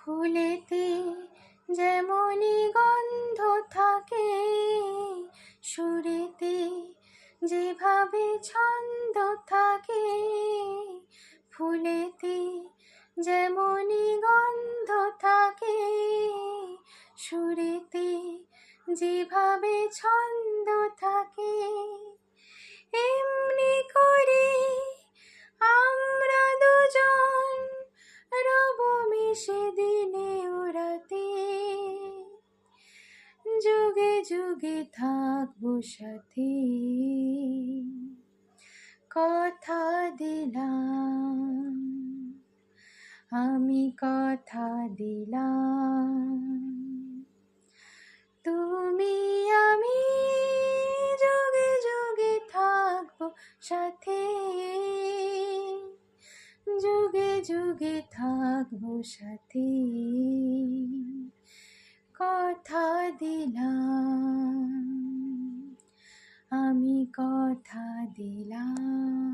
ফুলেতে যেমনি গন্ধ থাকে, সুরেতে যেভাবে ছন্দ থাকে। ফুলেতে যেমনি গন্ধ থাকে, সুরেতে যেভাবে ছন্দ থাকে। এমনি করে আমরা দুজন রব মিশে দিনে ও রাতে, যুগে যুগে থাকবো সাথে। কথা দিলাম, আমি কথা দিলাম, তুমি আমি যুগে যুগে থাকবো সাথে, যুগে যুগে থাকবো সাথে। কথা দিলাম, আমি কথা দিলাম।